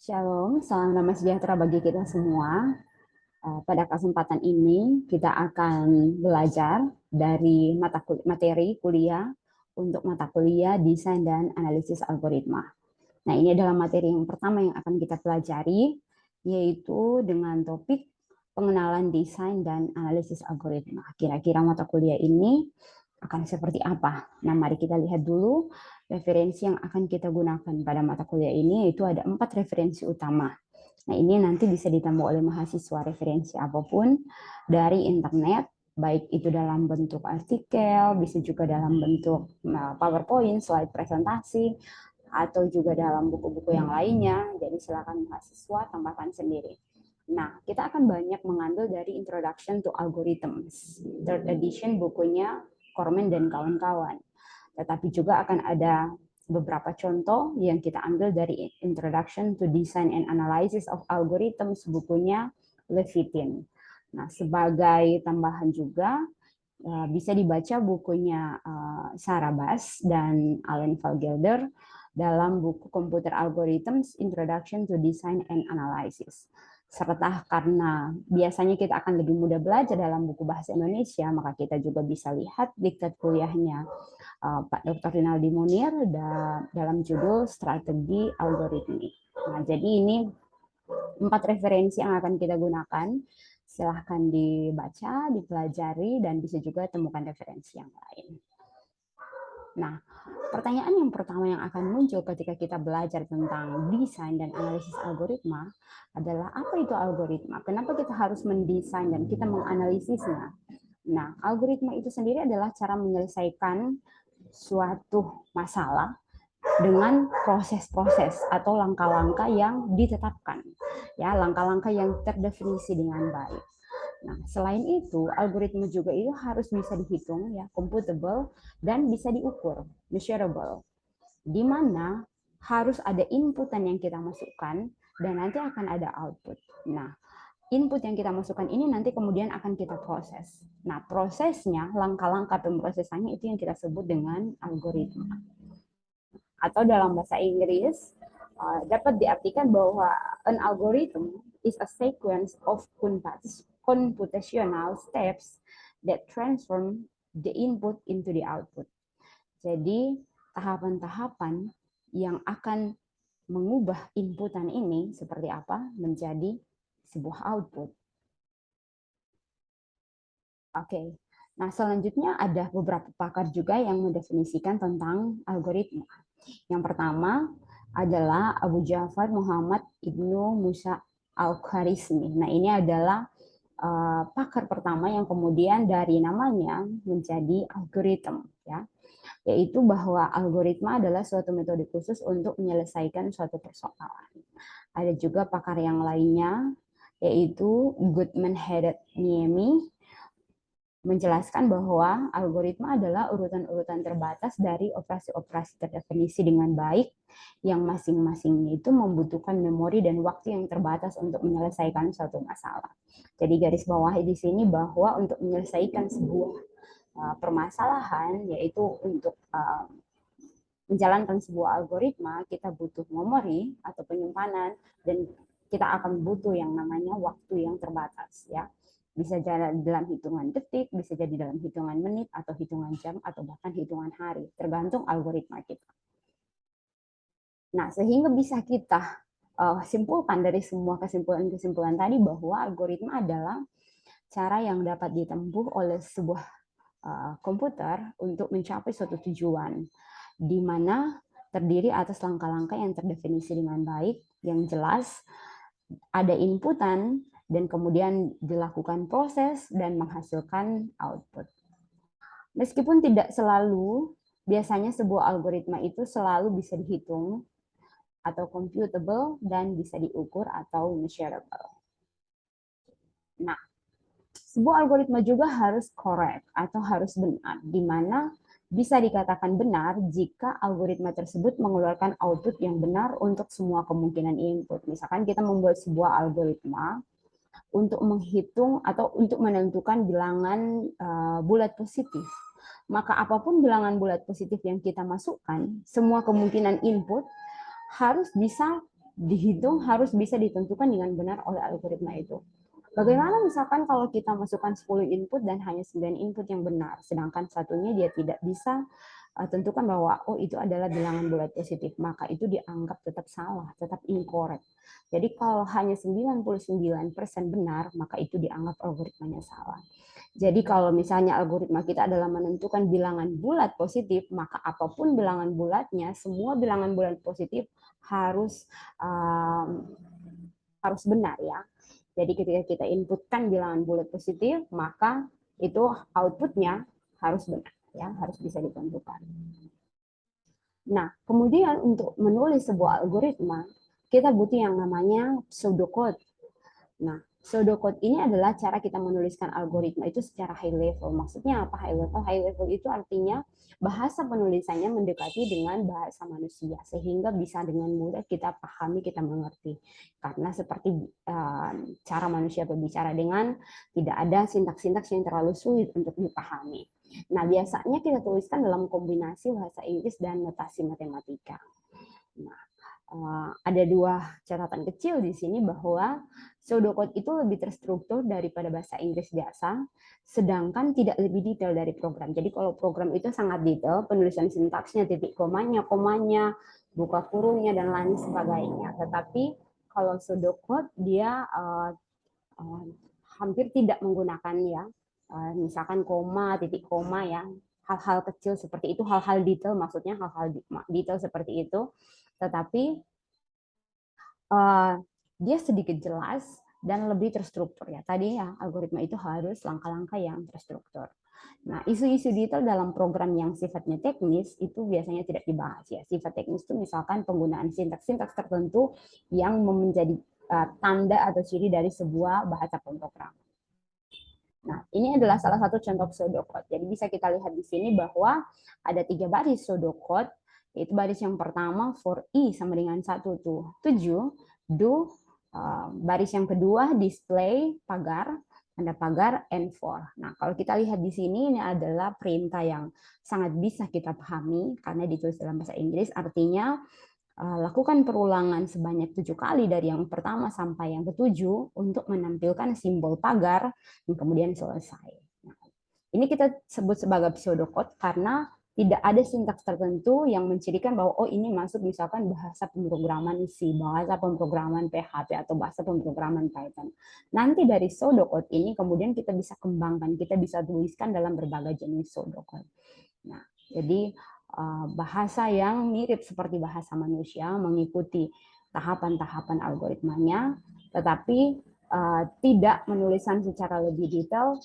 Shalom, salam damai sejahtera bagi kita semua. Pada kesempatan ini kita akan belajar dari materi kuliah untuk mata kuliah desain dan analisis algoritma. Nah, ini adalah materi yang pertama yang akan kita pelajari, yaitu dengan topik pengenalan desain dan analisis algoritma. Kira-kira mata kuliah ini akan seperti apa? Nah, mari kita lihat dulu referensi yang akan kita gunakan pada mata kuliah ini, yaitu ada 4 referensi utama. Nah, ini nanti bisa ditambah oleh mahasiswa referensi apapun dari internet, baik itu dalam bentuk artikel, bisa juga dalam bentuk PowerPoint, slide presentasi, atau juga dalam buku-buku yang lainnya. Jadi silakan mahasiswa tambahkan sendiri. Nah, kita akan banyak mengambil dari Introduction to Algorithms, third edition bukunya Corman dan kawan-kawan. Tetapi juga akan ada beberapa contoh yang kita ambil dari Introduction to Design and Analysis of Algorithms bukunya Levitin. Nah, sebagai tambahan juga bisa dibaca bukunya Sarah Bass dan Allen Falgelder dalam buku Computer Algorithms Introduction to Design and Analysis. Serta karena biasanya kita akan lebih mudah belajar dalam buku bahasa Indonesia, maka kita juga bisa lihat diktat kuliahnya Pak Dr. Rinaldi Munir dalam judul Strategi Algoritmik. Nah, jadi ini 4 referensi yang akan kita gunakan. Silahkan dibaca, dipelajari, dan bisa juga temukan referensi yang lain. Nah, pertanyaan yang pertama yang akan muncul ketika kita belajar tentang desain dan analisis algoritma adalah apa itu algoritma? Kenapa kita harus mendesain dan kita menganalisisnya? Nah, algoritma itu sendiri adalah cara menyelesaikan suatu masalah dengan proses-proses atau langkah-langkah yang ditetapkan, ya, langkah-langkah yang terdefinisi dengan baik. Nah, selain itu, algoritma juga itu harus bisa dihitung, ya, computable, dan bisa diukur, measurable, di mana harus ada inputan yang kita masukkan dan nanti akan ada output. Nah, input yang kita masukkan ini nanti kemudian akan kita proses. Nah, prosesnya, langkah-langkah pemrosesannya itu yang kita sebut dengan algoritma. Atau dalam bahasa Inggris, dapat diartikan bahwa an algorithm is a sequence of computational steps that transform the input into the output. Jadi, tahapan-tahapan yang akan mengubah inputan ini seperti apa menjadi sebuah output. Oke. Nah, selanjutnya ada beberapa pakar juga yang mendefinisikan tentang algoritma. Yang pertama adalah Abu Ja'far Muhammad Ibnu Musa Al-Khwarizmi. Nah, ini adalah pakar pertama yang kemudian dari namanya menjadi algoritma, ya, yaitu bahwa algoritma adalah suatu metode khusus untuk menyelesaikan suatu persoalan. Ada juga pakar yang lainnya, yaitu Goodman Headed Niemi, menjelaskan bahwa algoritma adalah urutan-urutan terbatas dari operasi-operasi terdefinisi dengan baik yang masing-masingnya itu membutuhkan memori dan waktu yang terbatas untuk menyelesaikan suatu masalah. Jadi garis bawah di sini bahwa untuk menyelesaikan sebuah permasalahan, yaitu untuk menjalankan sebuah algoritma, kita butuh memori atau penyimpanan dan kita akan butuh yang namanya waktu yang terbatas, ya. Bisa jadi dalam hitungan detik, bisa jadi dalam hitungan menit, atau hitungan jam, atau bahkan hitungan hari, tergantung algoritma kita. Nah, sehingga bisa kita simpulkan dari semua kesimpulan-kesimpulan tadi bahwa algoritma adalah cara yang dapat ditempuh oleh sebuah komputer untuk mencapai suatu tujuan, di mana terdiri atas langkah-langkah yang terdefinisi dengan baik, yang jelas, ada inputan, dan kemudian dilakukan proses dan menghasilkan output. Meskipun tidak selalu, biasanya sebuah algoritma itu selalu bisa dihitung atau computable dan bisa diukur atau measurable. Nah, sebuah algoritma juga harus correct atau harus benar, di mana bisa dikatakan benar jika algoritma tersebut mengeluarkan output yang benar untuk semua kemungkinan input. Misalkan kita membuat sebuah algoritma untuk menghitung atau untuk menentukan bilangan bulat positif. Maka apapun bilangan bulat positif yang kita masukkan, semua kemungkinan input harus bisa dihitung harus bisa ditentukan dengan benar oleh algoritma itu. Bagaimana misalkan kalau kita masukkan 10 input dan hanya 9 input yang benar, sedangkan satunya dia tidak bisa tentukan bahwa oh itu adalah bilangan bulat positif, maka itu dianggap tetap salah, tetap incorrect. Jadi kalau hanya 99% benar, maka itu dianggap algoritmanya salah. Jadi kalau misalnya algoritma kita adalah menentukan bilangan bulat positif, maka apapun bilangan bulatnya, semua bilangan bulat positif harus harus benar ya. Jadi ketika kita inputkan bilangan bulat positif, maka itu outputnya harus benar ya, harus bisa ditentukan. Nah, kemudian untuk menulis sebuah algoritma, kita butuh yang namanya pseudocode. Nah, pseudocode ini adalah cara kita menuliskan algoritma itu secara high level. Maksudnya apa high level? High level itu artinya bahasa penulisannya mendekati dengan bahasa manusia, sehingga bisa dengan mudah kita pahami, kita mengerti. Karena seperti cara manusia berbicara dengan tidak ada sintaks-sintaks yang terlalu sulit untuk dipahami. Nah, biasanya kita tuliskan dalam kombinasi bahasa Inggris dan notasi matematika. Nah, ada dua catatan kecil di sini bahwa pseudocode itu lebih terstruktur daripada bahasa Inggris biasa, sedangkan tidak lebih detail dari program. Jadi kalau program itu sangat detail, penulisan sintaksnya, titik komanya, buka kurungnya, dan lain sebagainya. Tetapi kalau pseudocode dia hampir tidak menggunakan ya, misalkan koma, titik koma ya, hal-hal kecil seperti itu, hal-hal detail, maksudnya hal-hal detail seperti itu, tetapi dia sedikit jelas dan lebih terstruktur ya. Tadi ya algoritma itu harus langkah-langkah yang terstruktur. Nah, isu-isu detail dalam program yang sifatnya teknis itu biasanya tidak dibahas ya. Sifat teknis itu misalkan penggunaan sintaks-sintaks tertentu yang menjadi tanda atau ciri dari sebuah bahasa pemrograman. Nah, ini adalah salah satu contoh pseudocode. Jadi bisa kita lihat di sini bahwa ada 3 baris pseudocode, yaitu baris yang pertama for i sama dengan 1 tuh 7, do, baris yang kedua display pagar, tanda pagar, and for. Nah, kalau kita lihat di sini ini adalah perintah yang sangat bisa kita pahami karena ditulis dalam bahasa Inggris, artinya lakukan perulangan sebanyak 7 kali dari yang pertama sampai yang ke-7 untuk menampilkan simbol pagar dan kemudian selesai. Nah, ini kita sebut sebagai pseudocode karena tidak ada sintaks tertentu yang mencirikan bahwa oh ini masuk misalkan bahasa pemrograman C, bahasa pemrograman PHP atau bahasa pemrograman Python. Nanti dari pseudocode ini kemudian kita bisa kembangkan, kita bisa tuliskan dalam berbagai jenis pseudocode. Nah, jadi bahasa yang mirip seperti bahasa manusia, mengikuti tahapan-tahapan algoritmanya, tetapi tidak menuliskan secara lebih detail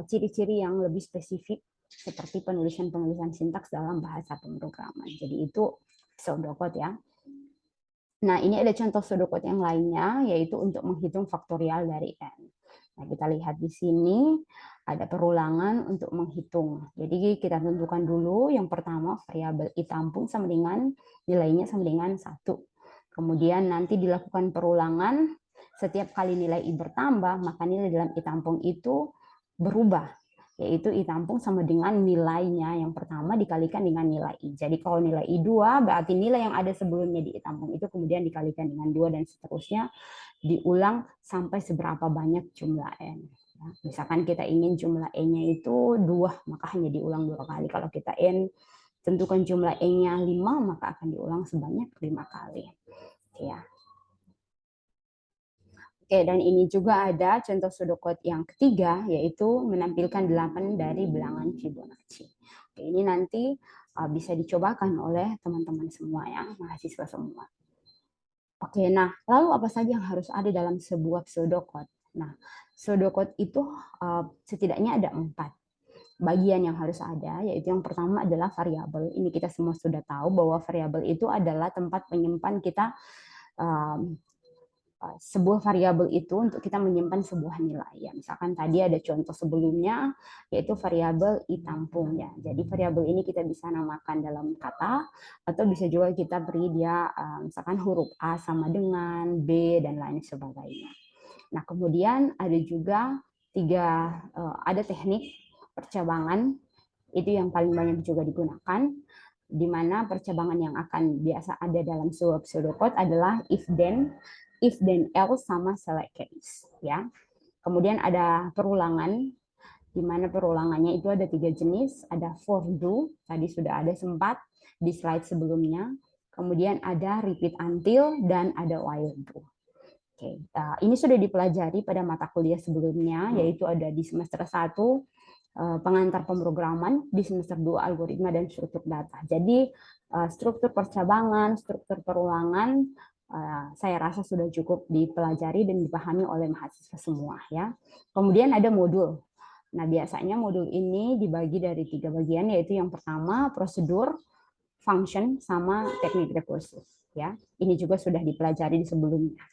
ciri-ciri yang lebih spesifik seperti penulisan-penulisan sintaks dalam bahasa pemrograman. Jadi itu pseudocode ya. Nah, ini ada contoh pseudocode yang lainnya, yaitu untuk menghitung faktorial dari n. Nah, kita lihat di sini ada perulangan untuk menghitung. Jadi kita tentukan dulu yang pertama variabel i tampung sama dengan nilainya sama dengan 1. Kemudian nanti dilakukan perulangan, setiap kali nilai i bertambah, maka nilai dalam i tampung itu berubah, yaitu i tampung sama dengan nilainya yang pertama dikalikan dengan nilai i. Jadi kalau nilai i 2, berarti nilai yang ada sebelumnya di i tampung itu kemudian dikalikan dengan 2 dan seterusnya, diulang sampai seberapa banyak jumlah n. Ya, misalkan kita ingin jumlah n-nya itu 2, maka hanya diulang 2 kali. Kalau kita n tentukan jumlah n-nya 5, maka akan diulang sebanyak 5 kali. Ya. Oke, dan ini juga ada contoh pseudocode yang ketiga, yaitu menampilkan 8 dari bilangan Fibonacci. Oke, ini nanti bisa dicobakan oleh teman-teman semua ya, mahasiswa semua. Oke, nah lalu apa saja yang harus ada dalam sebuah pseudocode? Nah, pseudocode itu setidaknya ada 4 bagian yang harus ada, yaitu yang pertama adalah variabel. Ini kita semua sudah tahu bahwa variabel itu adalah tempat menyimpan kita sebuah variabel itu untuk kita menyimpan sebuah nilai. Ya, misalkan tadi ada contoh sebelumnya, yaitu variabel i tampung. Ya. Jadi variabel ini kita bisa namakan dalam kata, atau bisa juga kita beri dia misalkan huruf A sama dengan B, dan lain sebagainya. Nah, kemudian ada juga ada teknik percabangan, itu yang paling banyak juga digunakan. di mana percabangan yang akan biasa ada dalam sebuah pseudocode adalah if then else sama select case ya. Kemudian ada perulangan, di mana perulangannya itu ada 3 jenis, ada for do, tadi sudah ada sempat di slide sebelumnya, kemudian ada repeat until, dan ada while do. Oke, ini sudah dipelajari pada mata kuliah sebelumnya, yaitu ada di semester 1 pengantar pemrograman, di semester 2 algoritma dan struktur data. Jadi struktur percabangan, struktur perulangan, saya rasa sudah cukup dipelajari dan dipahami oleh mahasiswa semua ya. Kemudian ada modul. Nah, biasanya modul ini dibagi dari 3 bagian, yaitu yang pertama prosedur, function, sama teknik rekursiv ya. Ini juga sudah dipelajari di sebelumnya.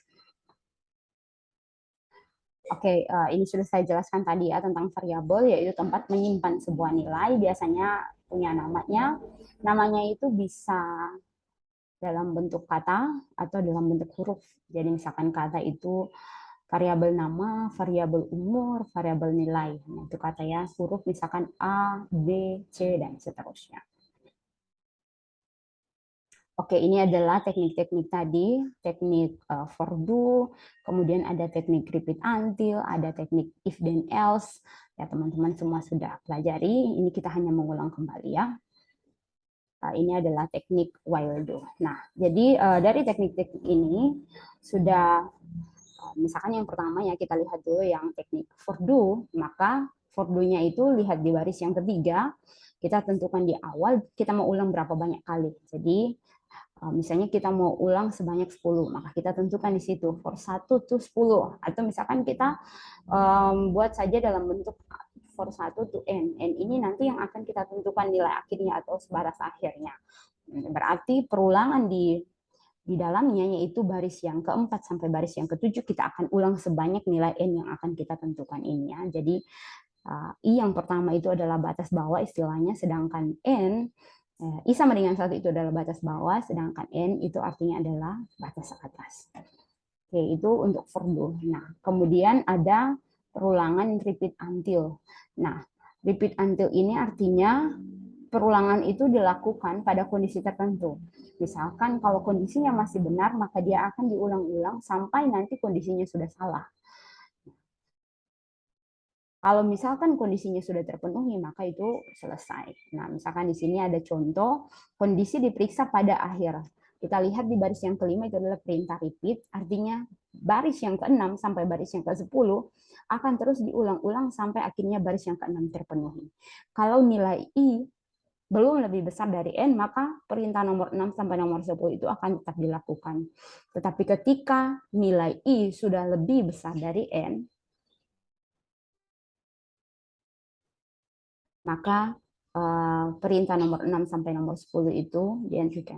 Oke, ini sudah saya jelaskan tadi ya tentang variabel, yaitu tempat menyimpan sebuah nilai, biasanya punya namanya. Namanya itu bisa dalam bentuk kata atau dalam bentuk huruf. Jadi misalkan kata itu variabel nama, variabel umur, variabel nilai. Nah, itu kata ya, huruf misalkan A, B, C, dan seterusnya. Oke, ini adalah teknik-teknik tadi, teknik for do, kemudian ada teknik repeat until, ada teknik if then else. Ya, teman-teman semua sudah pelajari, ini kita hanya mengulang kembali ya. Ini adalah teknik while do. Nah, jadi dari teknik-teknik ini sudah, misalkan yang pertama ya kita lihat dulu yang teknik for do, maka for do-nya itu lihat di baris yang ketiga, kita tentukan di awal kita mau ulang berapa banyak kali. Jadi misalnya kita mau ulang sebanyak 10, maka kita tentukan di situ for 1 to 10. Atau misalkan kita buat saja dalam bentuk for 1 to n. N ini nanti yang akan kita tentukan nilai akhirnya atau baris akhirnya. Berarti perulangan di dalamnya, yaitu baris yang keempat sampai baris yang ketujuh, kita akan ulang sebanyak nilai n yang akan kita tentukan ini ya. Jadi I yang pertama itu adalah batas bawah istilahnya, sedangkan n I sama dengan 1 itu adalah batas bawah, sedangkan N itu artinya adalah batas atas. Oke, itu untuk for do. Nah, kemudian ada perulangan repeat until. Nah, repeat until ini artinya perulangan itu dilakukan pada kondisi tertentu. Misalkan kalau kondisinya masih benar, maka dia akan diulang-ulang sampai nanti kondisinya sudah salah. Kalau misalkan kondisinya sudah terpenuhi, maka itu selesai. Nah, misalkan di sini ada contoh kondisi diperiksa pada akhir. Kita lihat di baris yang kelima itu adalah perintah repeat, artinya baris yang ke-6 sampai baris yang ke-10 akan terus diulang-ulang sampai akhirnya baris yang ke-6 terpenuhi. Kalau nilai I belum lebih besar dari N, maka perintah nomor 6 sampai nomor 10 itu akan tetap dilakukan. Tetapi ketika nilai I sudah lebih besar dari N, maka perintah nomor 6 sampai nomor 10 itu dihentikan.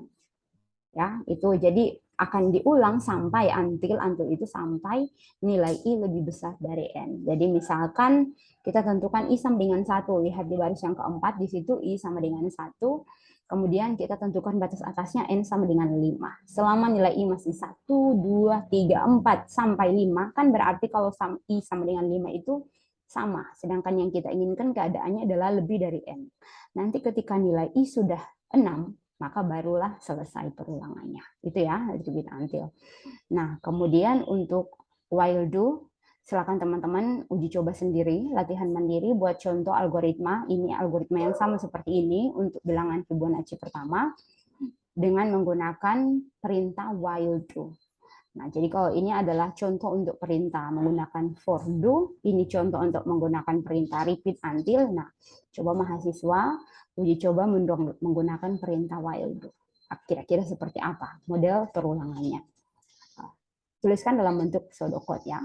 Ya, itu jadi akan diulang sampai until itu sampai nilai I lebih besar dari N. Jadi misalkan kita tentukan I sama dengan 1, lihat di baris yang keempat di situ I sama dengan 1. Kemudian kita tentukan batas atasnya N sama dengan 5. Selama nilai I masih 1, 2, 3, 4 sampai 5, kan berarti kalau I sama dengan 5 itu sama, sedangkan yang kita inginkan keadaannya adalah lebih dari N. Nanti ketika nilai I sudah 6, maka barulah selesai perulangannya. Itu ya, repeat until. Nah, kemudian untuk while do, silakan teman-teman uji coba sendiri, latihan mandiri buat contoh algoritma. Ini algoritma yang sama seperti ini untuk bilangan Fibonacci pertama dengan menggunakan perintah while do. Nah, jadi kalau ini adalah contoh untuk perintah menggunakan for do, ini contoh untuk menggunakan perintah repeat until. Nah, coba mahasiswa uji coba menggunakan perintah while do. Kira-kira seperti apa model perulangannya? Tuliskan dalam bentuk pseudocode ya.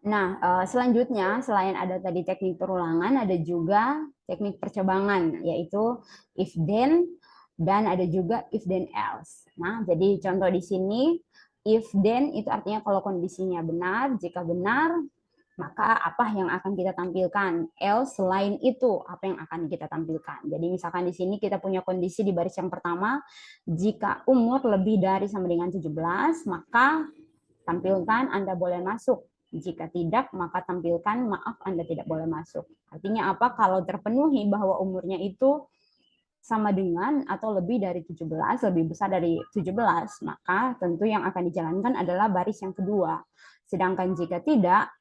Nah, selanjutnya selain ada tadi teknik perulangan, ada juga teknik percabangan, yaitu if then, dan ada juga if then else. Nah, jadi contoh di sini, if then itu artinya kalau kondisinya benar, jika benar, maka apa yang akan kita tampilkan? Else selain itu, apa yang akan kita tampilkan? Jadi misalkan di sini kita punya kondisi di baris yang pertama, jika umur lebih dari sama dengan 17, maka tampilkan Anda boleh masuk Jika tidak, maka tampilkan maaf Anda tidak boleh masuk. Artinya apa? Kalau terpenuhi bahwa umurnya itu sama dengan atau lebih dari 17, lebih besar dari 17, maka tentu yang akan dijalankan adalah baris yang kedua. Sedangkan jika tidak,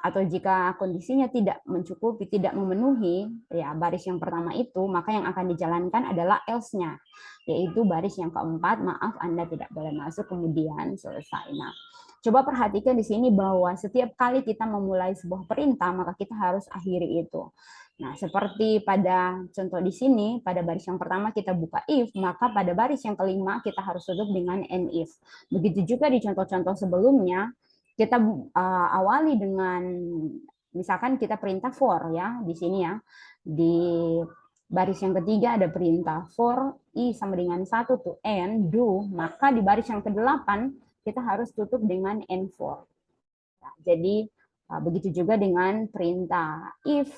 atau jika kondisinya tidak mencukupi, tidak memenuhi ya baris yang pertama itu, maka yang akan dijalankan adalah else-nya, yaitu baris yang keempat, maaf Anda tidak boleh masuk, kemudian selesai. Nah, coba perhatikan di sini bahwa setiap kali kita memulai sebuah perintah, maka kita harus akhiri itu. Nah, seperti pada contoh di sini, pada baris yang pertama kita buka if, maka pada baris yang kelima kita harus tutup dengan end if. Begitu juga di contoh-contoh sebelumnya, kita awali dengan misalkan kita perintah for ya di sini ya, di baris yang ketiga ada perintah for i sama dengan 1 to end do, maka di baris yang ke-8 kita harus tutup dengan end for. Nah, jadi begitu juga dengan perintah if,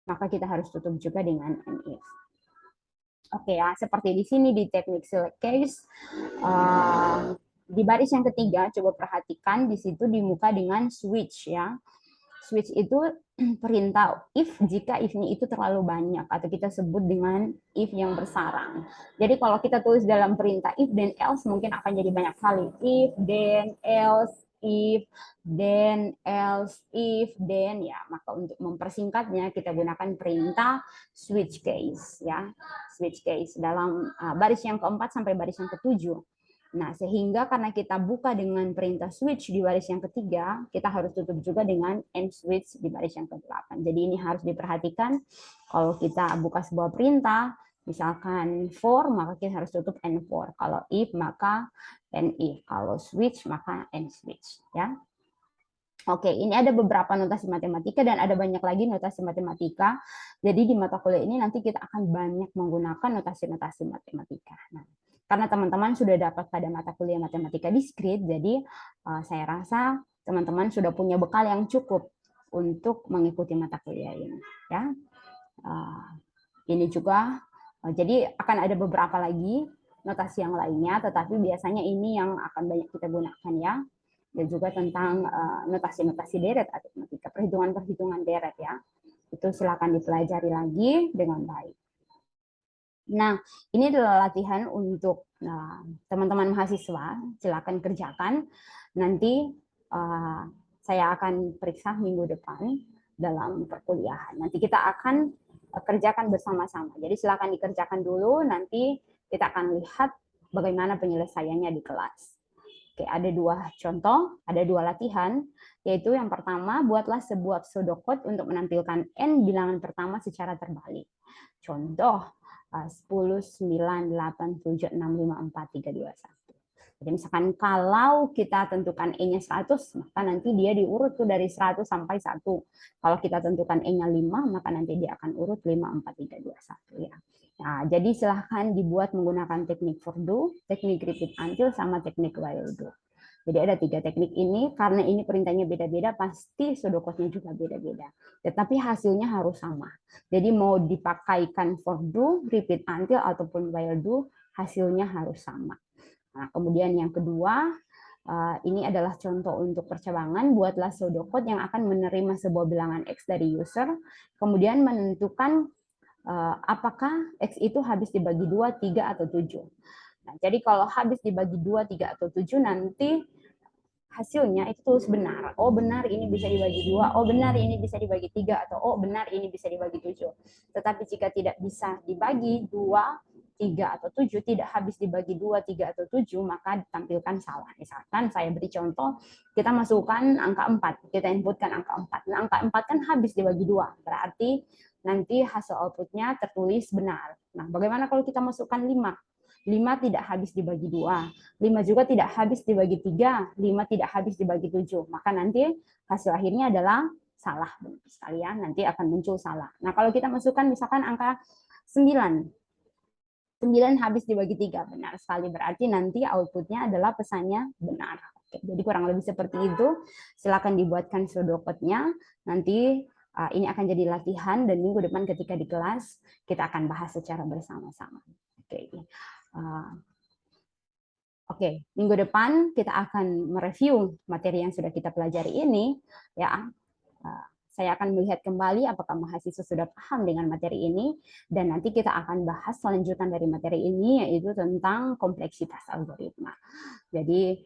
maka kita harus tutup juga dengan end if. Oke ya, seperti di sini di teknik select case, di baris yang ketiga, coba perhatikan di situ dimuka dengan switch ya. Switch itu perintah if jika if-nya itu terlalu banyak, atau kita sebut dengan if yang bersarang. Jadi kalau kita tulis dalam perintah if then else mungkin akan jadi banyak kali. If, then, else, if, then, else, if, then, ya. Maka untuk mempersingkatnya kita gunakan perintah switch case ya. Switch case dalam baris yang keempat sampai baris yang ketujuh. Nah, sehingga karena kita buka dengan perintah switch di baris yang ketiga, kita harus tutup juga dengan end switch di baris yang ke-8. Jadi ini harus diperhatikan kalau kita buka sebuah perintah, misalkan for, maka kita harus tutup end for. Kalau if, maka end if. Kalau switch, maka end switch. Ya. Oke, ini ada beberapa notasi matematika dan ada banyak lagi notasi matematika. Jadi di mata kuliah ini nanti kita akan banyak menggunakan notasi-notasi matematika. Nah, karena teman-teman sudah dapat pada mata kuliah matematika discrete, jadi saya rasa teman-teman sudah punya bekal yang cukup untuk mengikuti mata kuliah ini. Ya, ini juga, jadi akan ada beberapa lagi notasi yang lainnya, tetapi biasanya ini yang akan banyak kita gunakan ya. Dan juga tentang notasi-notasi deret aritmatika, perhitungan-perhitungan deret ya. Itu silakan dipelajari lagi dengan baik. Nah, ini adalah latihan untuk teman-teman mahasiswa, silakan kerjakan. Nanti saya akan periksa minggu depan dalam perkuliahan. Nanti kita akan kerjakan bersama-sama. Jadi silakan dikerjakan dulu, nanti kita akan lihat bagaimana penyelesaiannya di kelas. Oke, ada dua contoh, ada dua latihan, yaitu yang pertama, buatlah sebuah pseudocode untuk menampilkan n bilangan pertama secara terbalik. Contoh, 10, 9, 8, 7, 6, 5, 4, 3, 2, 1. Jadi misalkan kalau kita tentukan E-nya 100, maka nanti dia diurut tuh dari 100 sampai 1. Kalau kita tentukan E-nya 5, maka nanti dia akan urut 5, 4, 3, 2, 1. Ya. Nah, jadi silahkan dibuat menggunakan teknik for do, teknik repeat until, sama teknik while do. Jadi ada 3 teknik ini, karena ini perintahnya beda-beda, pasti pseudocode-nya juga beda-beda. Tetapi hasilnya harus sama. Jadi mau dipakaikan for do, repeat until, ataupun while do, hasilnya harus sama. Nah, kemudian yang kedua, ini adalah contoh untuk percabangan. Buatlah pseudocode yang akan menerima sebuah bilangan X dari user, kemudian menentukan apakah X itu habis dibagi 2, 3, atau 7. Nah, jadi kalau habis dibagi 2, 3, atau 7, nanti hasilnya itu tulis benar. Oh benar ini bisa dibagi 2, oh benar ini bisa dibagi 3, atau oh benar ini bisa dibagi 7. Tetapi jika tidak bisa dibagi 2, 3, atau 7, tidak habis dibagi 2, 3, atau 7, maka ditampilkan salah. Misalkan saya beri contoh, kita masukkan angka 4, kita inputkan angka 4. Nah, angka 4 kan habis dibagi 2, berarti nanti hasil outputnya tertulis benar. Nah, bagaimana kalau kita masukkan 5? 5 tidak habis dibagi 2, 5 juga tidak habis dibagi 3, 5 tidak habis dibagi 7. Maka nanti hasil akhirnya adalah salah sekalian, nanti akan muncul salah. Nah, kalau kita masukkan misalkan angka 9, 9 habis dibagi 3, benar sekali. Berarti nanti outputnya adalah pesannya benar. Oke, jadi kurang lebih seperti itu. Silakan dibuatkan pseudocode-nya. Nanti ini akan jadi latihan, dan minggu depan ketika di kelas kita akan bahas secara bersama-sama. Oke. Oke, minggu depan kita akan mereview materi yang sudah kita pelajari ini, ya. Saya akan melihat kembali apakah mahasiswa sudah paham dengan materi ini, dan nanti kita akan bahas selanjutan dari materi ini, yaitu tentang kompleksitas algoritma. Jadi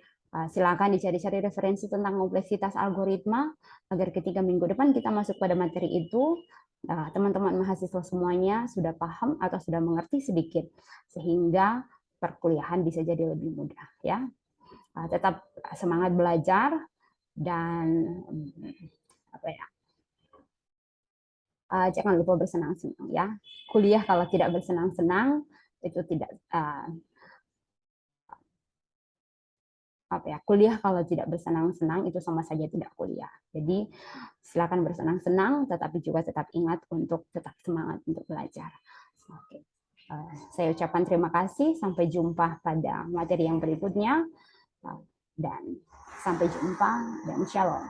silakan dicari-cari referensi tentang kompleksitas algoritma, agar ketika minggu depan kita masuk pada materi itu, teman-teman mahasiswa semuanya sudah paham atau sudah mengerti sedikit, sehingga perkuliahan bisa jadi lebih mudah, ya. Tetap semangat belajar dan apa ya? Jangan lupa bersenang-senang, ya. Kuliah kalau tidak bersenang-senang itu tidak kuliah kalau tidak bersenang-senang itu sama saja tidak kuliah. Jadi silakan bersenang-senang, tetapi juga tetap ingat untuk tetap semangat untuk belajar. Oke. Saya ucapkan terima kasih. Sampai jumpa pada materi yang berikutnya, dan sampai jumpa dan shalom.